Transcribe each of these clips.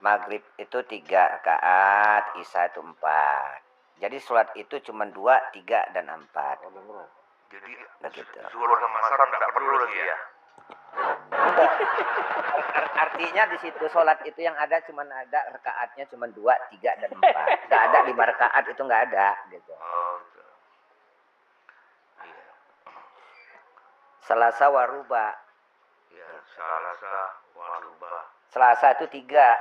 Maghrib itu 3 rakaat, Isya itu 4. Jadi sholat itu cuma 2, 3, dan 4. Jadi Begitu. zuhur sama asar nggak perlu lagi ya? Enggak. Artinya di situ sholat itu yang ada cuma ada rakaatnya cuma 2, 3, dan 4. Nggak ada 5 rakaat, itu nggak ada gitu. Oh, gitu. Iya. Selasa waruba. Ya, salasa waruba. Selasa itu 3,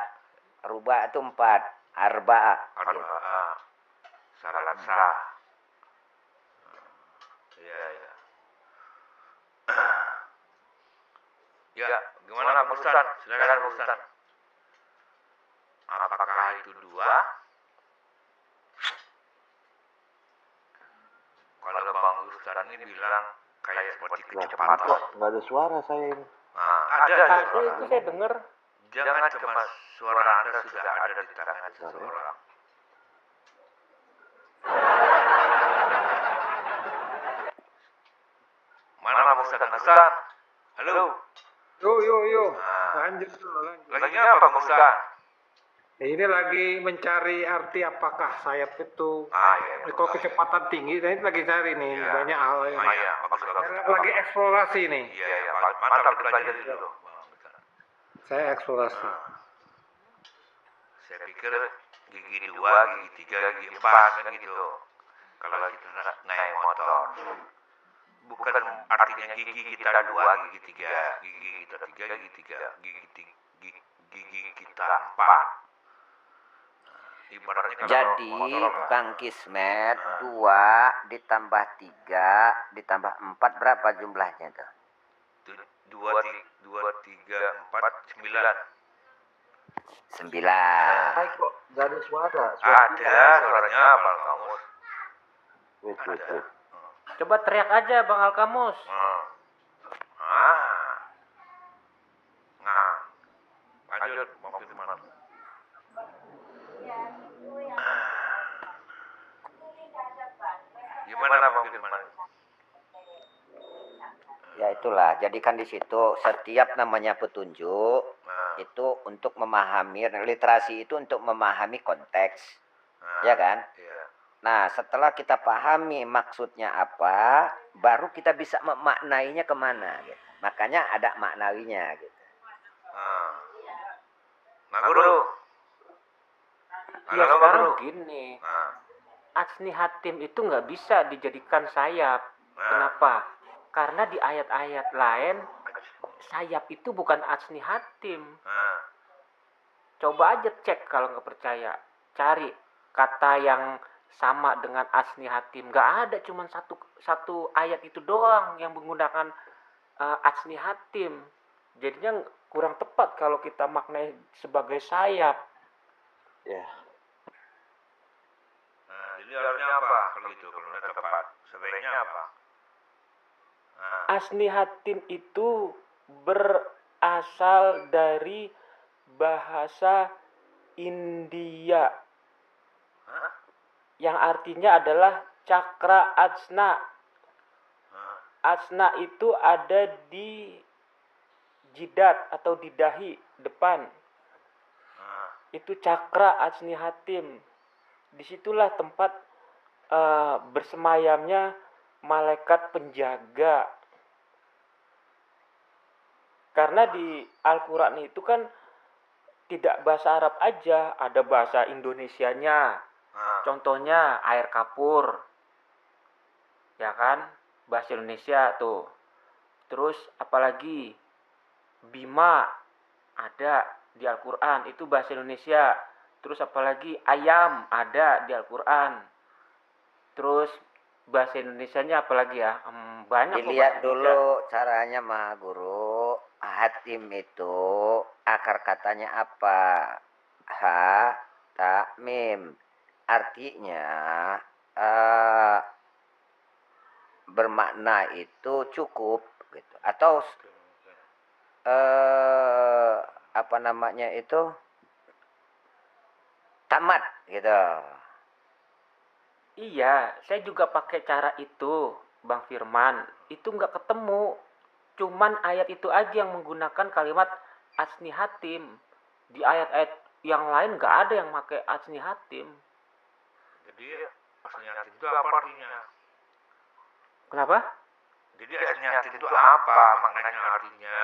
ruba itu 4, arba'a. Arba'a. Salasa. Iya, iya. Ya, gimana Pak Ustaz? Silakan Pak Ustaz. Apakah itu 2? Kalau Bang Ustaz ini bilang kayak seperti kecepatan. Kok nggak ada suara saya ini? Nah, ada itu saya dengar. Jangan cemas, suara Anda sudah ada di tangan seseorang. Mana Bang Ustaz? Halo. Yo. Nah, Lanjut dulu. lagi apa Bang Ustaz? Ini lagi mencari arti apakah sayap itu. Iya. Kalau kecepatan tinggi, ini lagi cari nih Iya. banyak hal yang Iya, bagus. lagi eksplorasi nih. Iya, mantap belajar dulu. Saya eksplorasi. Saya pikir gigi 2, gigi 3, gigi 4 kan gitu. Kalau kita naik motor. Bukan artinya gigi kita 2, gigi 3, gigi kita 3, gigi kita 4. Ibaratnya kalau Jadi motor, Bang Kismet 2 ditambah 3 ditambah 4 berapa jumlahnya tuh? 2, 3, 4, 9. 9. Hai kok nggak ada suara. Ada suaranya Bang Kamus. Wait. Coba teriak aja Bang Alkamus. Lanjut Bang Firman. Gimana Bang Firman? Ya itulah, jadikan di situ setiap namanya petunjuk itu untuk memahami, literasi itu untuk memahami konteks, ya kan? Iya. Nah, setelah kita pahami maksudnya apa, baru kita bisa memaknainya kemana gitu. Makanya ada maknawinya gitu. Nah, Guru. Ya Halo, sekarang Guru. begini. Nah, Atsni hatim itu nggak bisa dijadikan sayap. Kenapa? Karena di ayat-ayat lain sayap itu bukan atsni hatim. Coba aja cek kalau nggak percaya. Cari kata yang sama dengan atsni hatim. Nggak ada, cuma satu ayat itu doang yang menggunakan atsni hatim. Jadinya kurang tepat kalau kita maknai sebagai sayap. Ya. jadi harusnya apa kalau gitu? Kalau udah tepat, sebaiknya apa? Atsni hatim itu berasal dari bahasa India yang artinya adalah cakra atsna. Atsna itu ada di jidat atau di dahi depan. Itu cakra atsni hatim. Disitulah tempat bersemayamnya malaikat penjaga. Karena di Al-Quran itu kan tidak bahasa Arab aja, ada bahasa Indonesianya. Contohnya air kapur, ya kan, bahasa Indonesia tuh. Terus apalagi Bima ada di Al-Quran, itu bahasa Indonesia. Terus apalagi ayam ada di Al-Quran. Terus bahasa Indonesianya apalagi ya, banyak. Dilihat dulu caranya mah Guru. Hatim itu akar katanya apa? Ha, ta, mim. Artinya bermakna itu cukup gitu. Atau apa namanya itu tamat gitu. Iya, saya juga pakai cara itu, Bang Firman. Itu nggak ketemu. Cuman ayat itu aja yang menggunakan kalimat atsni hatim. Di ayat-ayat yang lain nggak ada yang pakai Asni Hatim. Jadi asni hatim itu apa artinya? Kenapa? Jadi asni hatim itu apa maknanya artinya?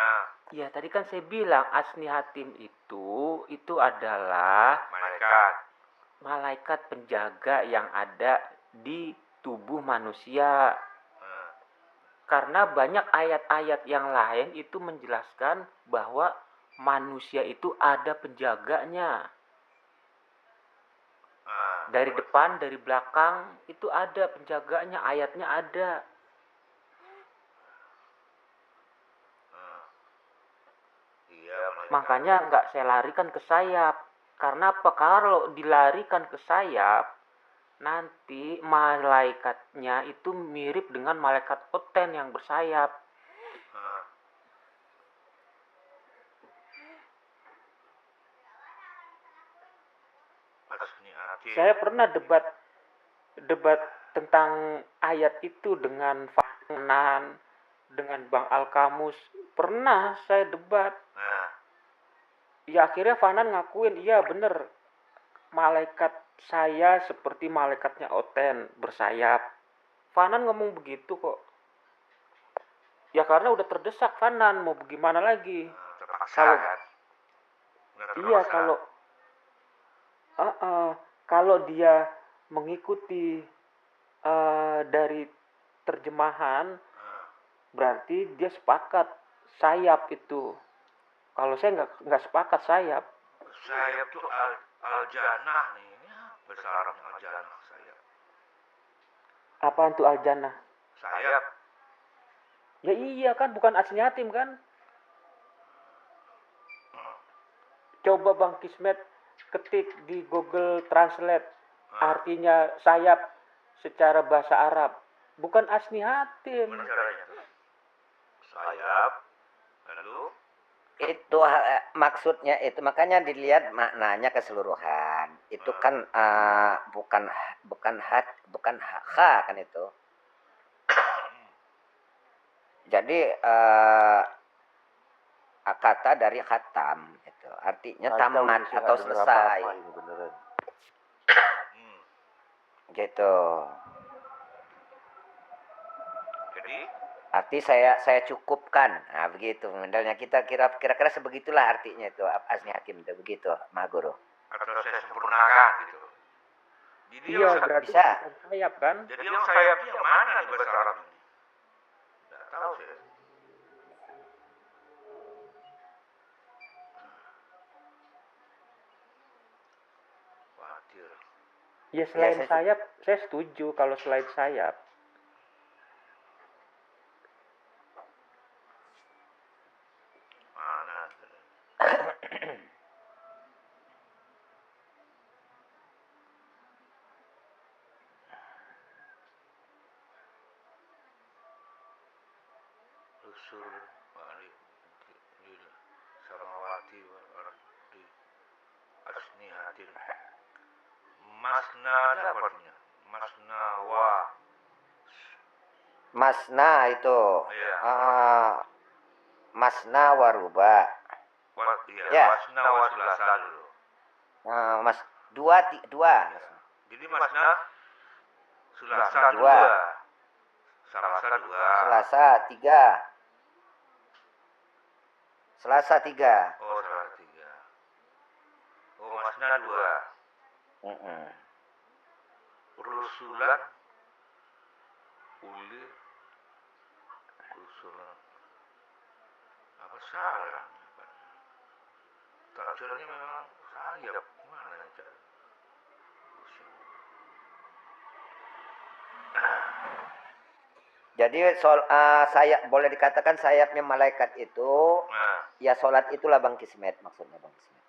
Ya tadi kan saya bilang Asni Hatim itu adalah Malaikat. malaikat penjaga yang ada di tubuh manusia. Nah, Karena banyak ayat-ayat yang lain itu menjelaskan bahwa manusia itu ada penjaganya. Dari terus? depan, dari belakang, itu ada penjaganya, ayatnya ada. Iya, malaikat. Makanya nggak saya larikan ke sayap. Karena apa? Kalau dilarikan ke sayap, nanti malaikatnya itu mirip dengan malaikat oten yang bersayap. Nah, asni hatim. Saya pernah debat tentang ayat itu dengan Fanan, dengan Bang Alkamus. Pernah saya debat. Nah, Ya akhirnya Fanan ngakuin, iya bener. Malaikat saya seperti malaikatnya Oten, bersayap. Fanan ngomong begitu kok. Ya karena udah terdesak Fanan, mau bagaimana lagi? terpaksa Kalau- kan? Benar Iya terpaksa. kalau dia mengikuti dari terjemahan, Nah, berarti dia sepakat sayap itu. Kalau saya nggak sepakat sayap. sayap tuh al-janah nih. Ya, bahasa Arabnya al-janah sayap. Apaan tuh al-jannah? Sayap. Ya iya kan, bukan Asni Hatim kan? Coba Bang Kismet ketik di Google Translate artinya sayap secara bahasa Arab. Bukan Asni Hatim. Gimana caranya tuh? Sayap. Lalu Itu maksudnya itu, makanya dilihat maknanya keseluruhan. Itu kan bukan ha kan itu. Jadi kata dari khatam itu artinya Kacau tamat ini, saya atau nggak dengar selesai apa-apa ini beneran. gitu. jadi Arti saya cukupkan. Nah, begitu. Modelnya kita kira-kira sebegitulah artinya itu Asni Hatim itu begitu, Maha Guru. atau saya sempurnakan gitu. Jadi Iya yang berarti bisa. bukan sayap kan? jadi yang sayap itu yang mana nih bahasa Arab ini? Nggak tahu saya. Khawatir. Ya selain saya- sayap, saya setuju kalau selain sayap. Mana? Usul balik di samawati wal ardi asni hadir. Masna ada apa artinya? Masna wa. Masna itu Iya. masna waruba. Iya, Ya. masna wa sulasa dulu. Mas dua. Jadi masna sulasa Dua. dua. Salasa dua. Selasa tiga. Selasa tiga. Oh, salasa tiga. Oh, masna dua. Mm-mm. Rusulan uli rusulan apa salah takdirnya memang sayap gimana ya Jadi sayap boleh dikatakan sayapnya malaikat itu nah ya sholat itulah Bang Kismet maksudnya Bang Kismet.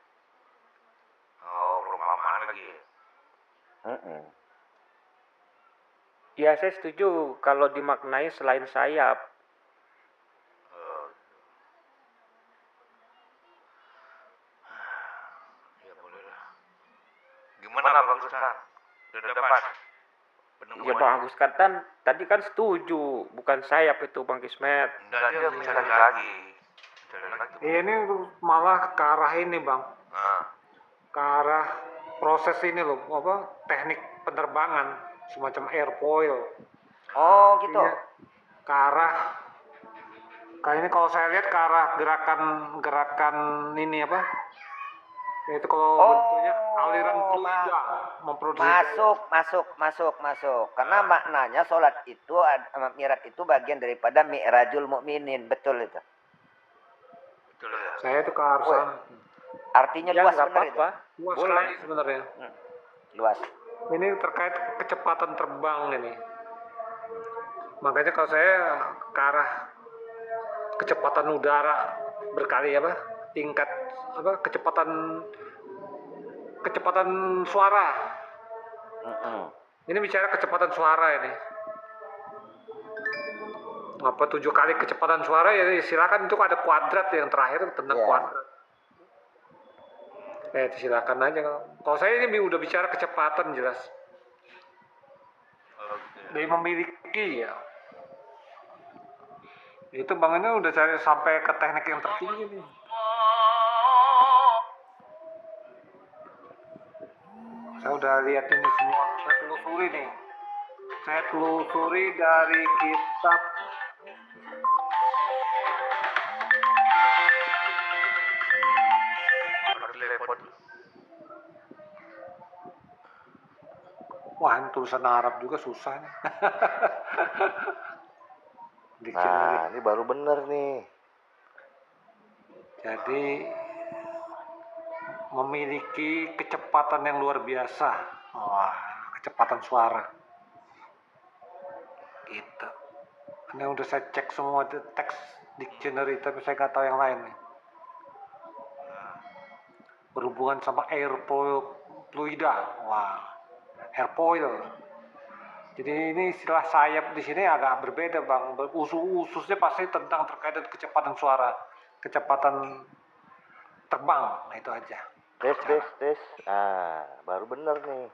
oh perumpamaan lagi Mm-mm. Ya saya setuju kalau dimaknai selain sayap. oh. Ya boleh lah gimana Bang Ustaz udah dapat Ya Bang Agus Katan tadi kan setuju, bukan sayap itu Bang Kismet. enggak dia mencari lagi tuh. Ini malah ke arah ini bang, Nah, ke arah proses ini loh, apa teknik penerbangan semacam airfoil. Oh gitu. Artinya ke arah kayak ini kalau saya lihat ke arah gerakan ini apa? Itu kalau bentuknya aliran fluida memproduksi Masuk. Karena maknanya sholat itu, mi'raj itu bagian daripada mi'rajul mukminin, betul itu. Betul ya. saya itu ke arah sana. Artinya Ya luas nggak benar itu. apa-apa. Luas Boleh. sekali sebenarnya. Luas. Ini terkait kecepatan terbang ini. Makanya kalau saya ke arah kecepatan udara berkali apa? Tingkat apa? Kecepatan suara. Ini bicara kecepatan suara ini. Apa 7 kali kecepatan suara ya silakan, itu ada kuadrat yang terakhir tentang Iya. kuadrat. Itu silakan aja. Kalau saya ini udah bicara kecepatan jelas. Oke. Dia memiliki ya. Itu bangunnya udah cari sampai ke teknik yang tertinggi nih. Saya udah lihat ini semua, saya telusuri nih. Saya telusuri dari kitab Harus lepot. wah ini tulisan Arab juga susah nih. Dictionary. Nah, ini baru bener nih. Jadi memiliki kecepatan yang luar biasa. Wah, kecepatan suara. Gitu. Ini udah saya cek semua teks dictionary, tapi saya nggak tahu yang lain nih. Berhubungan sama airfoil fluida. Wah, airfoil. Jadi ini istilah sayap di sini agak berbeda bang. Ususnya pasti tentang terkait dengan kecepatan suara, kecepatan terbang. Nah, itu aja. Tes. Ah, baru bener nih.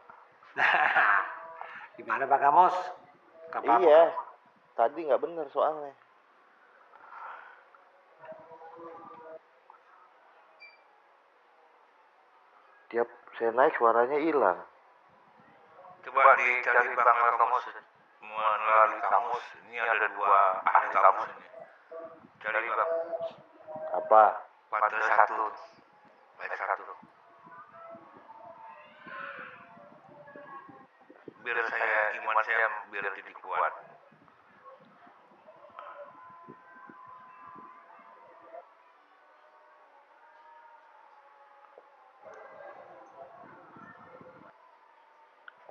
Gimana Pak Gamos? Nggak apa-apa, Iya, Pak. tadi nggak bener soalnya. Tiap saya naik suaranya hilang. Coba dicari Bang Kamus melalui kamus. Ini ada 2 ahli kamus ini. Cari Bang. Apa? Pada 1. Baik 1. Biar iman saya biar jadi kuat.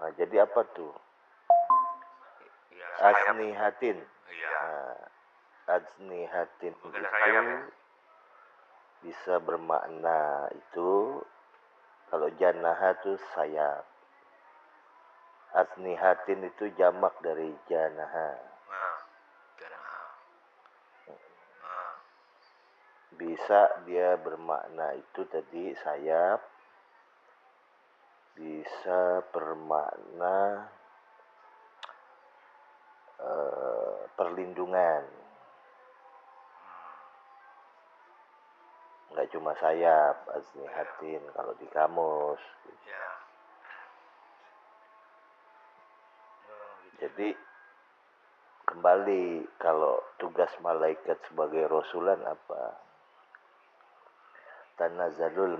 Nah, jadi apa tuh? Ya, sayap. Asnihatin. Iya. Nah, asnihatin Bukan itu sayap ya. bisa bermakna itu kalau janaha itu sayap. Asnihatin itu jamak dari janaha. Nah, jangan. Nah, Bisa dia bermakna itu tadi sayap. Bisa bermakna perlindungan. Nggak cuma sayap, asnihatin kalau di kamus. ya. Jadi kembali kalau tugas malaikat sebagai rasulan apa? Tanazzalul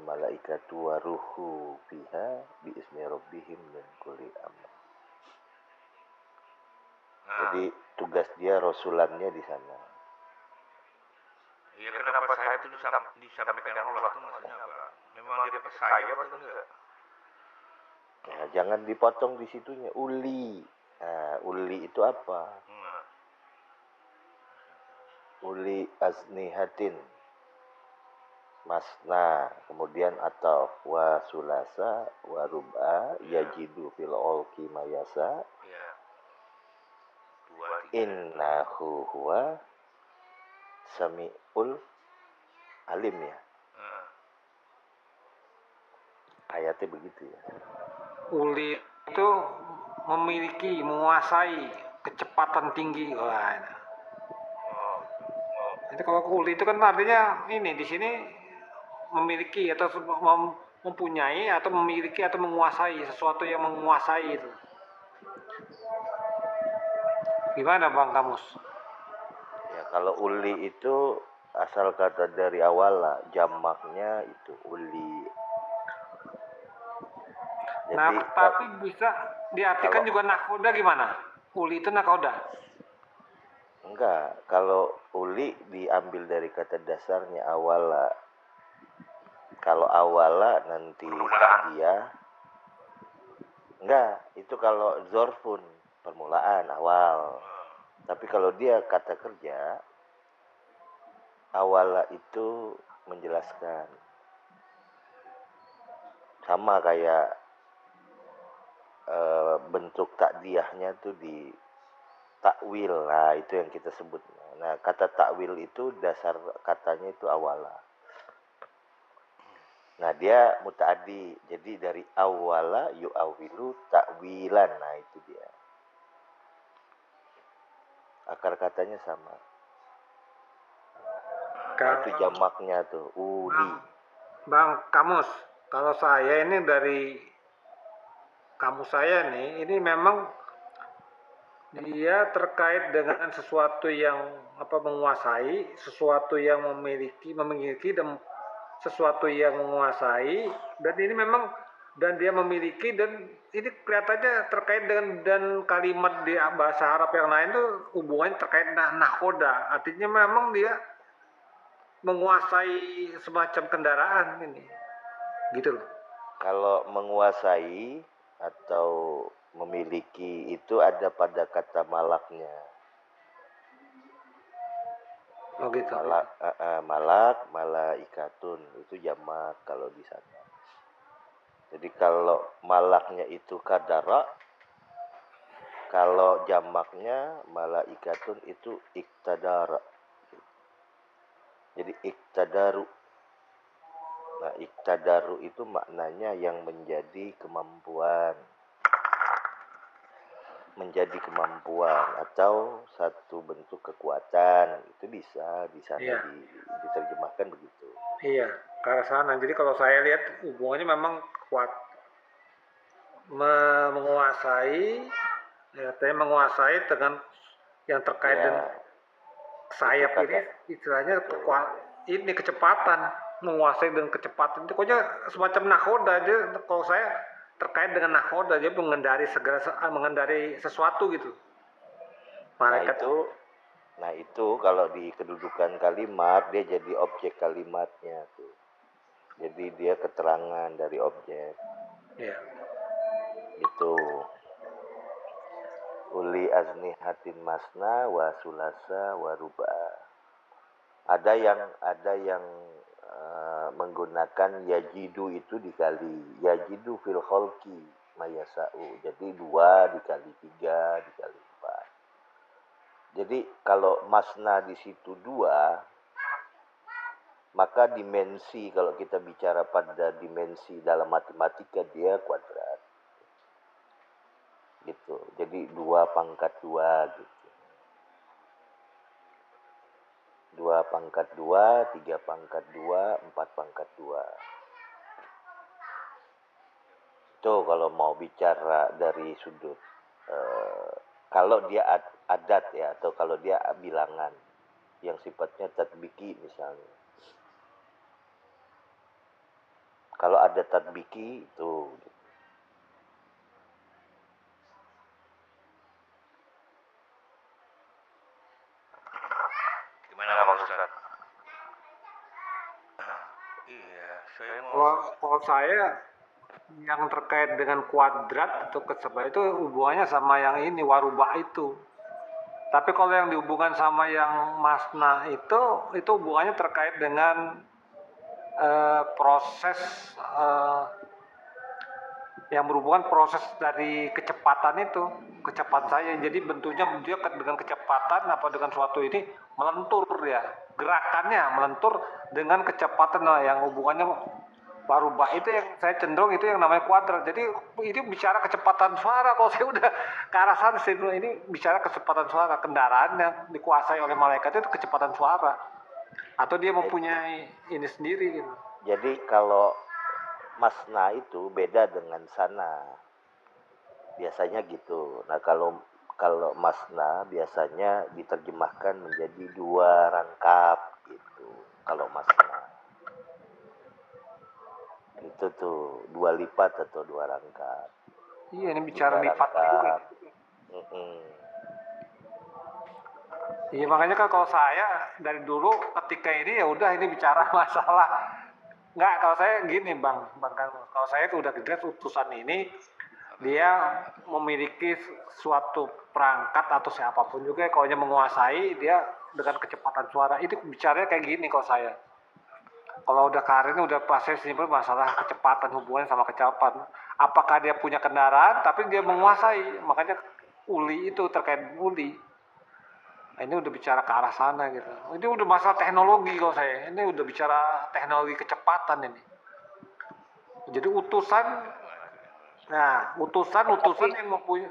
malaikatu wa ruhu biha bi ismi rabbihim min kulli amr. Jadi tugas dia rasulannya di sana. Iya, kenapa sayap itu disampaikan Allah itu maksudnya apa? Memang dia pakai sayap atau enggak? Ya, jangan dipotong di situnya. Uli. Nah, uli itu apa? Nah, Uli asnihatin. Masna, kemudian atau wa sulasa wa rub'a yajidu fil olki mayasa ya. 2, 3. innahu huwa sami'ul alim ya. Nah, Ayatnya begitu ya. Uli itu memiliki, menguasai kecepatan tinggi. Wah, oh, jadi kalau uli itu kan artinya ini di sini memiliki atau mempunyai atau memiliki atau menguasai sesuatu yang menguasai itu. Gimana Bang Kamus? Ya, kalau uli itu asal kata dari awala, jamaknya itu uli. Nah, Jadi tapi bisa diartikan kalau- juga nakoda gimana? Uli itu nakoda. enggak, kalau uli diambil dari kata dasarnya awala. Kalau awala nanti dia enggak, itu kalau zorfun permulaan awal. Tapi kalau dia kata kerja, awala itu menjelaskan. Sama kayak bentuk takdiahnya tuh di takwil. Nah, itu yang kita sebut. Nah, kata takwil itu dasar katanya itu awala. Nah, dia mutaaddi. Jadi dari awala yu'awilu takwilan. Nah, itu dia. Akar katanya sama. Nah, itu jamaknya tuh uli. Bang Kamus, kalau saya ini dari kamus saya nih, ini memang dia terkait dengan sesuatu yang menguasai, sesuatu yang memiliki dan sesuatu yang menguasai, dan ini memang dan dia memiliki, dan ini kelihatannya terkait dengan dan kalimat di bahasa Arab yang lain tuh hubungannya terkait nahoda, artinya memang dia menguasai semacam kendaraan ini, gitu loh. Kalau menguasai atau memiliki itu ada pada kata malaknya. Oh gitu. Malak, malaikatun itu jamak kalau di sana. Jadi kalau malaknya itu kadara, kalau jamaknya malaikatun itu iktadara. Jadi iktadaru. Nah, iktadaru itu maknanya yang menjadi kemampuan. Menjadi kemampuan atau satu bentuk kekuatan. Itu bisa di sana diterjemahkan begitu. Iya, ke arah sana. Jadi kalau saya lihat hubungannya memang kuat. Menguasai, ya, menguasai dengan yang terkait dengan sayap ini, istilahnya ini kecepatan, menguasai dengan kecepatan. Itu pokoknya semacam nakoda aja. Kalau saya terkait dengan nakoda, dia mengendari sesuatu gitu. Malaikat. Nah itu kalau di kedudukan kalimat dia jadi objek kalimatnya tuh. Jadi dia keterangan dari objek. Iya. Itu uli aznihatin masna wa sulasa wa ruba. Ada yang menggunakan yajidu itu dikali yajidu fil kholki mayasau. Jadi 2 dikali 3 dikali 4. Jadi kalau masna di situ 2, maka dimensi, kalau kita bicara pada dimensi dalam matematika, dia kuadrat. Gitu. Jadi 2/2 gitu. 2/2, 3/2, 4/2. Itu kalau mau bicara dari sudut kalau dia adat ya, atau kalau dia bilangan yang sifatnya tatbiki misalnya. Kalau ada tatbiki itu gimana Pak Ustaz? Iya, saya mau Kalau saya yang terkait dengan kuadrat atau kesebar itu hubungannya sama yang ini warubah itu. Tapi kalau yang dihubungkan sama yang masna itu hubungannya terkait dengan proses yang berhubungan proses dari kecepatan itu, kecepatan saya. Jadi bentuknya dia dengan kecepatan dengan suatu ini melentur ya, gerakannya melentur dengan kecepatan yang hubungannya warubah itu yang saya cenderung itu yang namanya kuadrat. Jadi ini bicara kecepatan suara. Kalau saya udah ke arah sana, ini bicara kecepatan suara, kendaraan yang dikuasai oleh malaikat itu kecepatan suara, atau dia mempunyai ini sendiri gitu. Jadi kalau masna itu beda dengan sana. Biasanya gitu. Nah, kalau kalau masna biasanya diterjemahkan menjadi dua rangkap gitu. Kalau masna itu tuh dua lipat atau dua rangkap. Iya, ini bicara Dua lipatnya juga. rangkap. Mm-mm. Iya, makanya kan kalau saya dari dulu ketika ini ya udah ini bicara masalah. Enggak, kalau saya gini Bang Carlos. Kalau saya tuh udah jelas utusan ini dia memiliki suatu perangkat atau siapapun juga kalau dia menguasai dia dengan kecepatan suara itu bicaranya kayak gini kalau saya. Kalau udah karir ini udah pasti simpel masalah kecepatan hubungan sama kecepatan. Apakah dia punya kendaraan tapi dia menguasai, makanya uli itu terkait uli. Nah, ini udah bicara ke arah sana gitu. Ini udah masalah teknologi kalau saya. Ini udah bicara teknologi kecepatan ini. Jadi utusan, nah utusan yang mempunyai.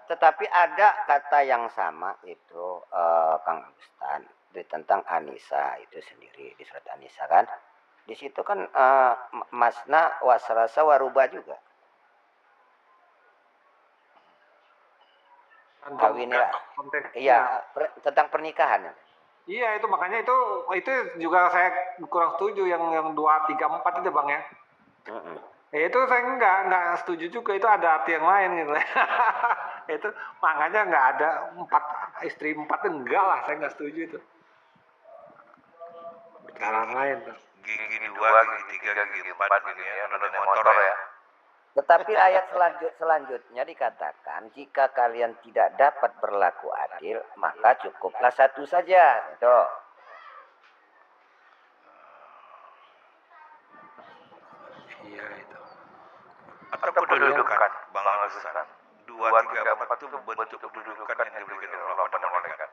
Tetapi ada kata yang sama itu Kang Agustan tentang Anisa itu sendiri di surat Anisa kan. Di situ kan masna wasrasa waruba juga. Kawinnya iya tentang pernikahan. Iya itu makanya itu juga saya kurang setuju yang 2, 3, 4 itu Bang ya. Ya itu saya enggak setuju juga, itu ada arti yang lain gitu. Itu makanya enggak ada 4 istri 4 enggak lah, saya enggak setuju itu. Bicara lain tuh. Gigi 2, gigi 3, gigi 4 gitu ya, kalau naik motor ya. Tetapi ayat selanjutnya dikatakan jika kalian tidak dapat berlaku adil maka cukuplah satu saja. Gitu. Iya itu. Atau kedudukan, Bang Agustan. 2, 3, 4 itu bentuk kedudukan yang diberikan oleh Allah pada malaikat.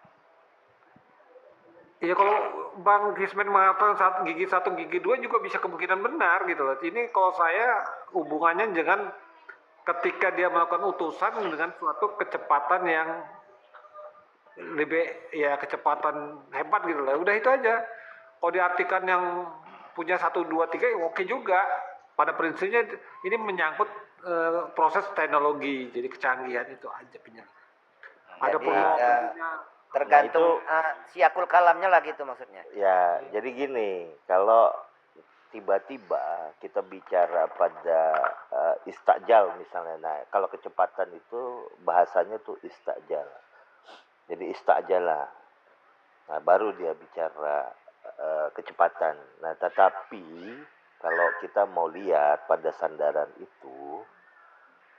Iya kalau Bang Gismen mengatakan gigi 1, gigi 2 juga bisa kemungkinan benar gitu loh. Ini kalau saya hubungannya dengan ketika dia melakukan utusan dengan suatu kecepatan yang lebih ya kecepatan hebat gitu lah. Udah itu aja. Kalau diartikan yang punya 1, 2, 3 ya oke juga. Pada prinsipnya ini menyangkut proses teknologi, jadi kecanggihan itu aja punya. Ada Jadi tergantung siakul kalamnya lah gitu maksudnya. Ya, jadi gini, kalau tiba-tiba kita bicara pada istajal misalnya, nah kalau kecepatan itu bahasanya tuh istajal. Jadi istajala. Nah, baru dia bicara kecepatan. Nah, tetapi kalau kita mau lihat pada sandaran itu,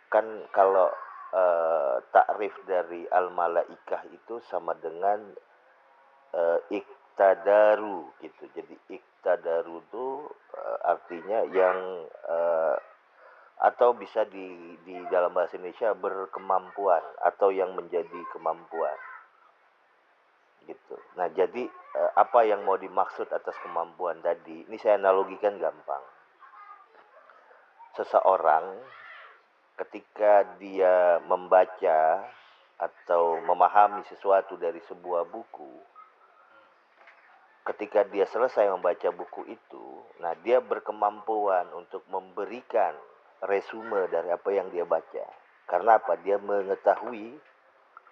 kan kalau takrif dari al-malaikah itu sama dengan iktadaru gitu. Jadi iktadaru itu artinya yang atau bisa di dalam bahasa Indonesia berkemampuan atau yang menjadi kemampuan gitu. Nah, jadi apa yang mau dimaksud atas kemampuan tadi? Ini saya analogikan gampang. Seseorang ketika dia membaca atau memahami sesuatu dari sebuah buku, ketika dia selesai membaca buku itu, nah dia berkemampuan untuk memberikan resume dari apa yang dia baca. Karena apa? Dia mengetahui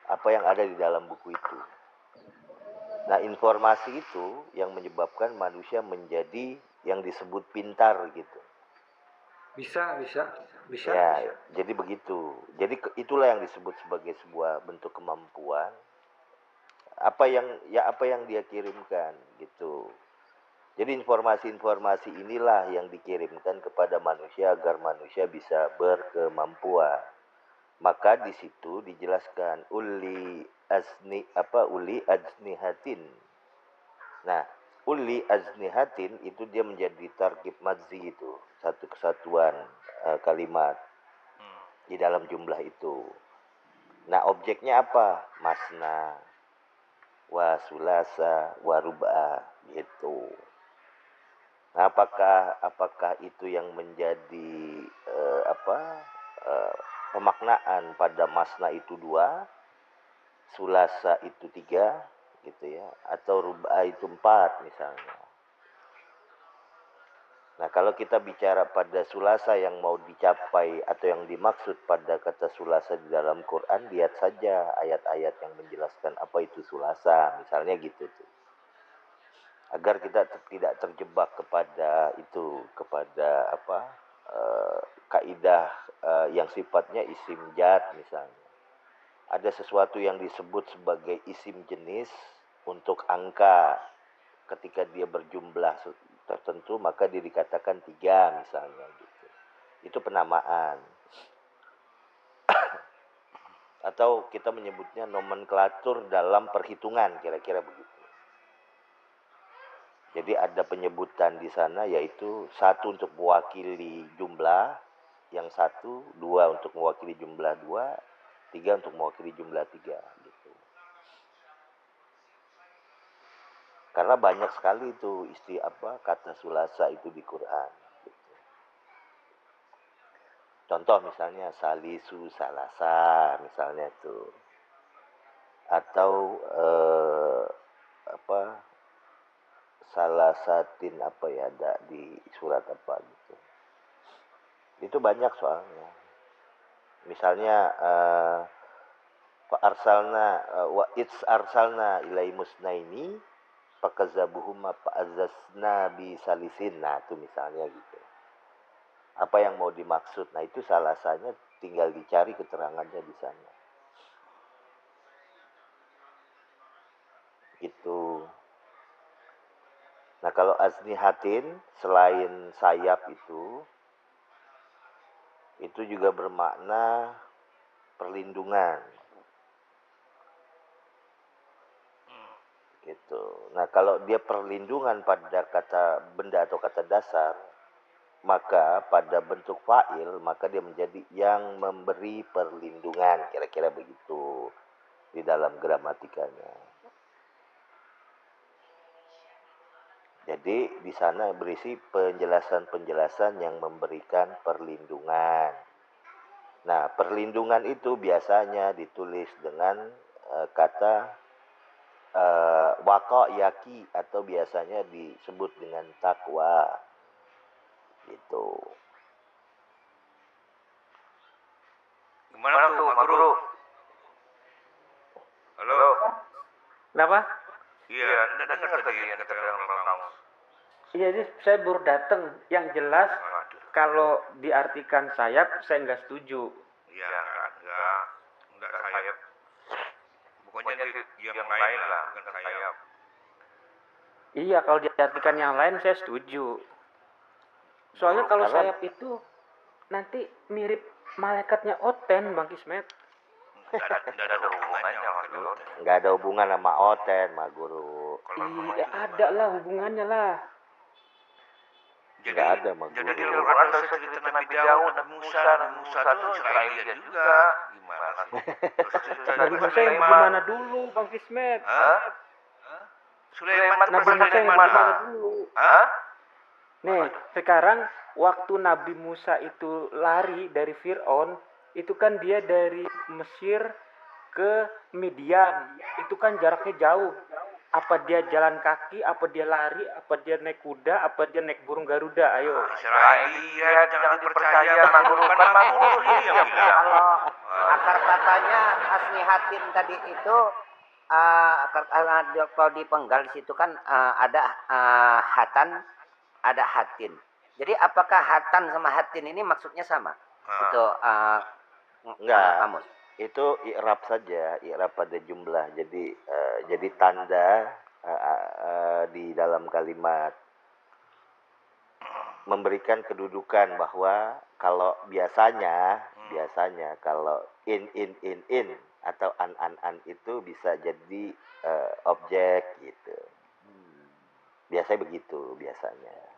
apa yang ada di dalam buku itu. Nah, informasi itu yang menyebabkan manusia menjadi yang disebut pintar gitu. Bisa. Ya, jadi begitu. Jadi itulah yang disebut sebagai sebuah bentuk kemampuan. Apa yang dia kirimkan gitu. Jadi informasi-informasi inilah yang dikirimkan kepada manusia agar manusia bisa berkemampuan. Maka di situ dijelaskan uli ajnihatin. Nah, uli ajnihatin itu dia menjadi tarkib madzi itu, satu kesatuan kalimat di dalam jumlah itu. Nah, objeknya apa? Masna, wa sulasa, wa ruba gitu. Nah, apakah itu yang menjadi pemaknaan pada masna itu 2, sulasa itu 3 gitu ya, atau ruba itu 4 misalnya. Nah, kalau kita bicara pada sulasa yang mau dicapai atau yang dimaksud pada kata sulasa di dalam Quran, lihat saja ayat-ayat yang menjelaskan apa itu sulasa, misalnya gitu tuh. Agar kita tidak terjebak kepada itu, kepada apa kaidah yang sifatnya isim jad misalnya. Ada sesuatu yang disebut sebagai isim jenis untuk angka, ketika dia berjumlah tertentu maka dia dikatakan 3 misalnya gitu. Itu penamaan. Atau kita menyebutnya nomenklatur dalam perhitungan, kira-kira begitu. Jadi ada penyebutan di sana yaitu 1 untuk mewakili jumlah yang 1, 2 untuk mewakili jumlah 2, 3 untuk mewakili jumlah 3 gitu. Karena banyak sekali itu kata sulasa itu di Quran. Gitu. Contoh misalnya salisu salasa misalnya itu, atau salasatin ada di surat apa gitu. Itu banyak soalnya. Misalnya fa arsalna wa its arsalna ilai musnaini fakazabuhuma fa'azzazna bi salisin. Nah, itu misalnya gitu. Apa yang mau dimaksud? Nah, itu salasanya tinggal dicari keterangannya di sana. Gitu. Nah, kalau aznihatin selain sayap itu juga bermakna perlindungan. Gitu. Nah, kalau dia perlindungan pada kata benda atau kata dasar, maka pada bentuk fa'il, maka dia menjadi yang memberi perlindungan, kira-kira begitu di dalam gramatikanya. Jadi di sana berisi penjelasan-penjelasan yang memberikan perlindungan. Nah, perlindungan itu biasanya ditulis dengan kata waqo yaki, atau biasanya disebut dengan takwa gitu. Gimana tuh, Mak Guru? Halo? Kenapa? Iya, Anda dengar tadi yang katakan orang kamu. Iya, jadi saya baru datang. Yang jelas Waduh. kalau diartikan sayap saya nggak setuju. Iya, enggak sayap. Pokoknya yang lain lah, bukan sayap. Iya, kalau diartikan yang lain saya setuju. Soalnya kalau sayap itu nanti mirip malaikatnya Oten, Bang Kismet. Enggak ada hubungannya sama Oten. Nggak ada hubungan sama Oten, Mak Guru. Iya, ada lah hubungannya lah. Nggak ada, Mak Guru. Jadi di Al-Quran ada cerita Nabi Daud, Nabi Musa itu Israelian juga. Gimana sih? Nabi Musa yang gimana dulu, Bang Kismet? Hah? Sulaiman Nabi Musa yang gimana dulu? Hah? Nih, sekarang waktu Nabi Musa itu lari dari Fir'aun, itu kan dia dari Mesir ke Midian. Itu kan jaraknya jauh. Apa dia jalan kaki, apa dia lari, apa dia naik kuda, apa dia naik burung Garuda? Ayo. Israelian jangan dipercaya, Mak Guru, kan Mak Guru sendiri yang bilang. Kalau akar katanya asnihatin tadi itu kalau dipenggal di situ kan ada hatan, ada hatin. Jadi apakah hatan sama hatin ini maksudnya sama? Itu Enggak. kamus. Itu i'rab saja, i'rab pada jumlah. Jadi tanda di dalam kalimat memberikan kedudukan bahwa kalau biasanya kalau in atau an itu bisa jadi objek gitu. Biasanya begitu biasanya.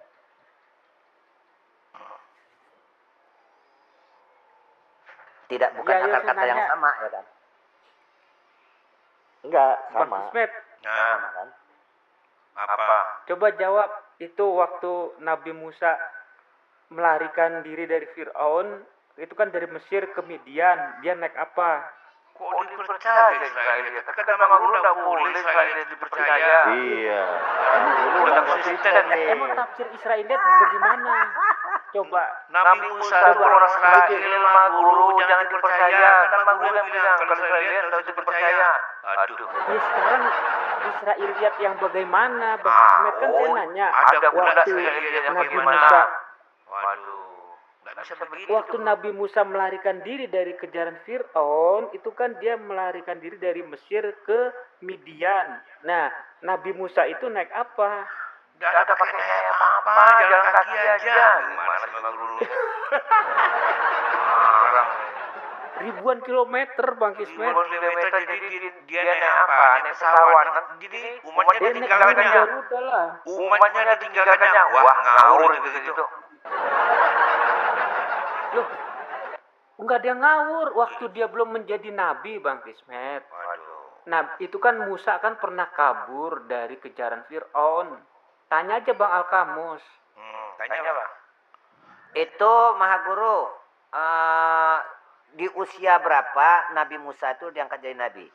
Tidak, bukan Ya, akar saya kata yang nanya. sama ya kan? Enggak, Bang sama. Kismet, Nah, Sama kan? apa? coba jawab itu waktu Nabi Musa melarikan diri dari Fir'aun, itu kan dari Mesir ke Midian, dia naik apa? Kok dipercaya Israel? Kan nama guru nggak boleh Israel dipercaya. Iya. Dulu Udah udah konsisten konsisten nih. nih. Emang tafsir Israeliat bagaimana? Coba. Nabi Musa itu orang Israel, nama guru jangan dipercaya. Kan nama guru yang bilang kalau Israel harus dipercaya. Aduh. Ya sekarang Israeliat yang bagaimana? Bang Ismet kan saya nanya. Ada pula Waktu Israel yang Nabi bagaimana? Musa, Waduh, nggak bisa begitu. waktu Nabi Musa melarikan diri dari kejaran Fir'aun, itu kan dia melarikan diri dari Mesir ke Midian. Nah, Nabi Musa itu naik apa? Nggak ada pakai naik apa-apa, jalan kaki aja. Gimana sih nama guru? Orang Ribuan kilometer, Bang Ismet. ribuan kilometer, jadi dia naik apa? Naik pesawat. Jadi umatnya Dia naik ditinggalkannya. Garuda lah. Umatnya ditinggalkannya. Wah, ngawur itu gitu. Loh, enggak, dia ngawur. Waktu dia belum menjadi nabi, Bang Ismet. Waduh. Nah, itu kan Musa kan pernah kabur dari kejaran Fir'aun. Tanya aja Bang Alkamus. Tanya Bang. Itu Maha Guru, di usia berapa Nabi Musa itu diangkat jadi nabi?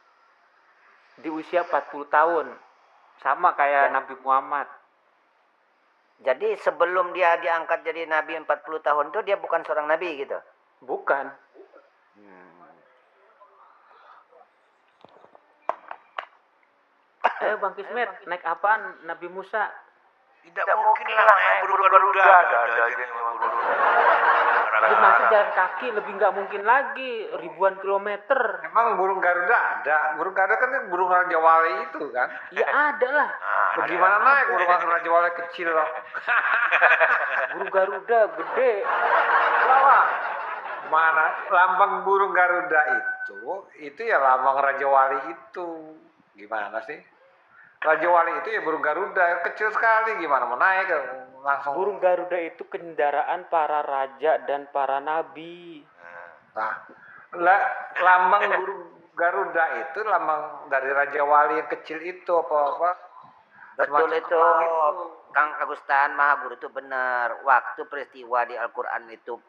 Di usia 40 tahun. Sama kayak Ya. Nabi Muhammad. Jadi sebelum dia diangkat jadi nabi 40 tahun itu dia bukan seorang nabi gitu. Bukan. Ayo Bang Kismet, naik apaan Nabi Musa? Tidak mungkin lah naik beruga-ruga. Ada aja yang beruga. Dia masih jalan kaki, lebih nggak mungkin lagi. Ribuan kilometer. Emang burung Garuda ada. Burung Garuda kan burung Raja Wali itu kan. Ya ada lah. Bagaimana naik burung Raja Wali kecil loh. Burung Garuda gede. Lawan. Mana lambang burung Garuda itu ya lambang Raja Wali itu. Gimana sih? Raja Wali itu ya burung Garuda kecil sekali, gimana mau naik langsung. Burung Garuda itu kendaraan para raja dan para nabi. Nah, lambang burung Garuda itu lambang dari Raja Wali yang kecil itu apa? Betul Semacam itu, kepala itu. Kang Agustan Maha Guru itu benar. Waktu peristiwa di Al-Quran itu